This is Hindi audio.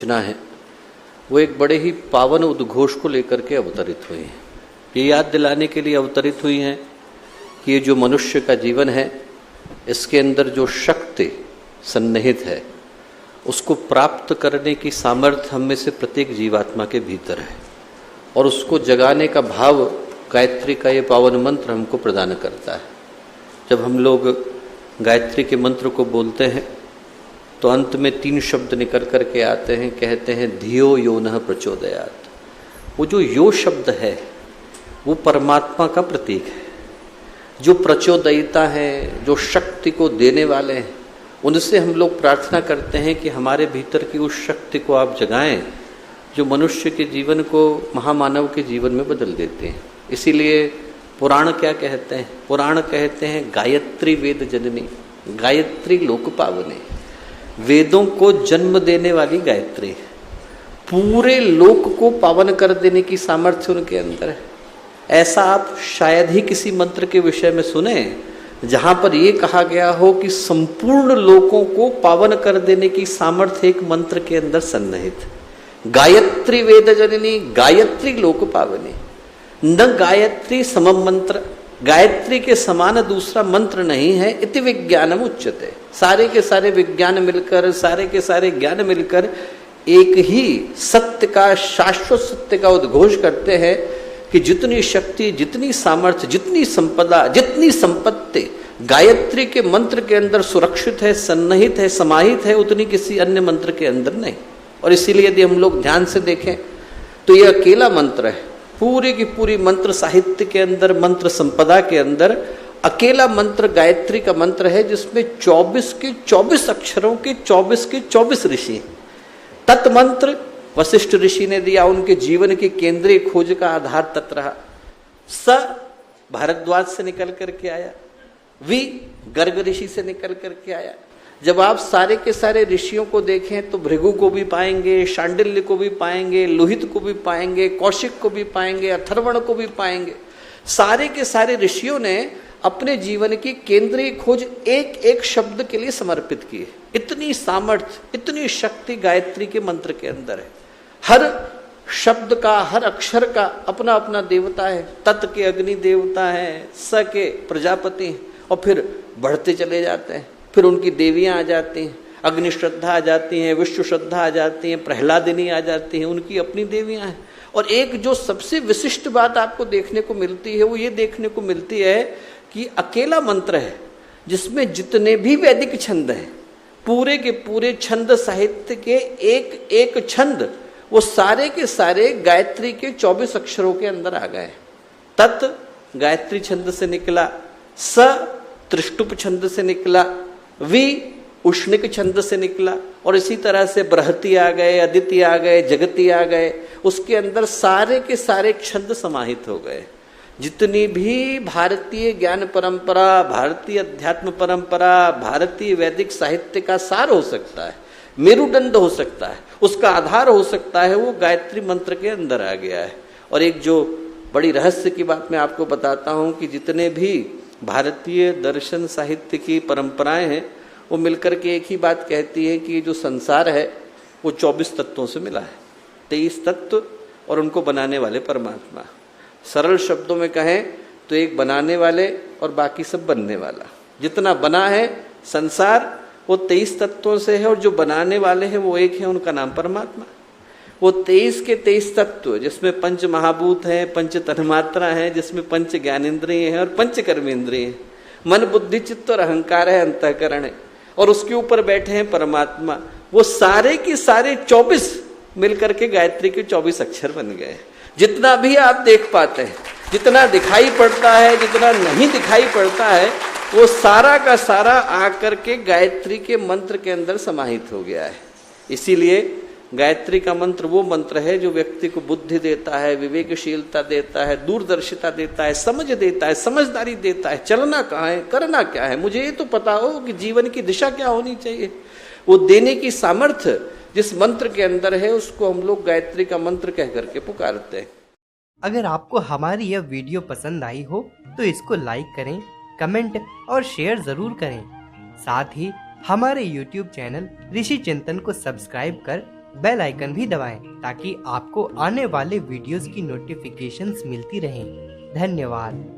सूचना है वो एक बड़े ही पावन उद्घोष को लेकर के अवतरित हुई हैं। ये याद दिलाने के लिए अवतरित हुई हैं कि ये जो मनुष्य का जीवन है इसके अंदर जो शक्ति सन्निहित है उसको प्राप्त करने की सामर्थ्य हम में से प्रत्येक जीवात्मा के भीतर है और उसको जगाने का भाव गायत्री का ये पावन मंत्र हमको प्रदान करता है। जब हम लोग गायत्री के मंत्र को बोलते हैं तो अंत में 3 शब्द निकल कर के आते हैं, कहते हैं धियो यो नः प्रचोदयात्। वो जो यो शब्द है वो परमात्मा का प्रतीक है। जो प्रचोदयिता है, जो शक्ति को देने वाले हैं, उनसे हम लोग प्रार्थना करते हैं कि हमारे भीतर की उस शक्ति को आप जगाएं जो मनुष्य के जीवन को, महामानव के जीवन में बदल देते हैं। इसीलिए पुराण क्या कहते हैं? पुराण कहते हैं गायत्री वेद जननी, गायत्री लोक पावनी। वेदों को जन्म देने वाली गायत्री पूरे लोक को पावन कर देने की सामर्थ्य उनके अंदर है। ऐसा आप शायद ही किसी मंत्र के विषय में सुने जहां पर यह कहा गया हो कि संपूर्ण लोकों को पावन कर देने की सामर्थ्य एक मंत्र के अंदर सन्निहित। गायत्री वेद जननी, गायत्री लोक पावनी। न गायत्री समम मंत्र, गायत्री के समान दूसरा मंत्र नहीं है। इति विज्ञानम उच्यते। सारे के सारे विज्ञान मिलकर, सारे के सारे ज्ञान मिलकर एक ही सत्य का, शाश्वत सत्य का उद्घोष करते हैं कि जितनी शक्ति, जितनी सामर्थ्य, जितनी संपदा, जितनी संपत्ति गायत्री के मंत्र के अंदर सुरक्षित है, सन्निहित है, समाहित है, उतनी किसी अन्य मंत्र के अंदर नहीं। और इसीलिए यदि हम लोग ध्यान से देखें तो यह अकेला मंत्र है पूरी की पूरी मंत्र साहित्य के अंदर, मंत्र संपदा के अंदर अकेला मंत्र गायत्री का मंत्र है जिसमें 24 के 24 अक्षरों के 24 के 24 ऋषि। तत्मंत्र वशिष्ठ ऋषि ने दिया, उनके जीवन की केंद्रीय खोज का आधार तत् रहा। स भारद्वाज से निकल करके आया, वी गर्ग ऋषि से निकल करके आया। जब आप सारे के सारे ऋषियों को देखें तो भृगु को भी पाएंगे, शांडिल्य को भी पाएंगे, लोहित को भी पाएंगे, कौशिक को भी पाएंगे, अथर्वण को भी पाएंगे। सारे के सारे ऋषियों ने अपने जीवन की केंद्रीय खोज एक एक शब्द के लिए समर्पित की है। इतनी सामर्थ्य, इतनी शक्ति गायत्री के मंत्र के अंदर है। हर शब्द का, हर अक्षर का अपना अपना देवता है। तत् के अग्नि देवता है, स के प्रजापति हैं, और फिर बढ़ते चले जाते हैं। फिर उनकी देवियां आ जाती हैं, अग्नि श्रद्धा आ जाती हैं, विष्णु श्रद्धा आ जाती हैं, प्रहलादिनी आ जाती हैं, उनकी अपनी देवियां हैं। और एक जो सबसे विशिष्ट बात आपको देखने को मिलती है वो ये देखने को मिलती है कि अकेला मंत्र है जिसमें जितने भी वैदिक छंद हैं, पूरे के पूरे छंद साहित्य के एक एक छंद वो सारे के सारे गायत्री के 24 अक्षरों के अंदर आ गए। तत् गायत्री छंद से निकला, स त्रिष्टुप छंद से निकला, वी उष्णिक छंद से निकला, और इसी तरह से बृहति आ गए, अदिति आ गए, जगति आ गए। उसके अंदर सारे के सारे छंद समाहित हो गए। जितनी भी भारतीय ज्ञान परंपरा, भारतीय अध्यात्म परंपरा, भारतीय वैदिक साहित्य का सार हो सकता है, मेरुदंड हो सकता है, उसका आधार हो सकता है, वो गायत्री मंत्र के अंदर आ गया है। और एक जो बड़ी रहस्य की बात मैं आपको बताता हूं कि जितने भी भारतीय दर्शन साहित्य की परंपराएं हैं वो मिलकर के एक ही बात कहती है कि जो संसार है वो 24 तत्वों से मिला है। 23 तत्व और उनको बनाने वाले परमात्मा। सरल शब्दों में कहें तो एक बनाने वाले और बाकी सब बनने वाला। जितना बना है संसार वो 23 तत्वों से है, और जो बनाने वाले हैं वो एक है, उनका नाम परमात्मा। वो 23 के 23 तत्व जिसमें पंच महाभूत हैं, पंच तन्मात्रा हैं, जिसमें पंच ज्ञानेंद्रिय हैं और पंच कर्मेंद्रिय हैं, मन बुद्धि चित्त और अहंकार है, अंतःकरण है, और उसके ऊपर बैठे हैं परमात्मा। वो सारे के सारे 24 मिलकर के गायत्री के 24 अक्षर बन गए। जितना भी आप देख पाते हैं, जितना दिखाई पड़ता है, जितना नहीं दिखाई पड़ता है, वो सारा का सारा आकर के गायत्री के मंत्र के अंदर समाहित हो गया है। इसीलिए गायत्री का मंत्र वो मंत्र है जो व्यक्ति को बुद्धि देता है, विवेकशीलता देता है, दूरदर्शिता देता है, समझ देता है, समझदारी देता है, चलना कहाँ है, करना क्या है, मुझे ये तो पता हो कि जीवन की दिशा क्या होनी चाहिए। वो देने की सामर्थ्य जिस मंत्र के अंदर है उसको हम लोग गायत्री का मंत्र कह करके पुकारते हैं। अगर आपको हमारी यह वीडियो पसंद आई हो तो इसको लाइक करें, कमेंट और शेयर जरूर करें। साथ ही हमारे YouTube चैनल ऋषि चिंतन को सब्सक्राइब कर बेल आइकन भी दबाएं ताकि आपको आने वाले वीडियोस की नोटिफिकेशंस मिलती रहें। धन्यवाद।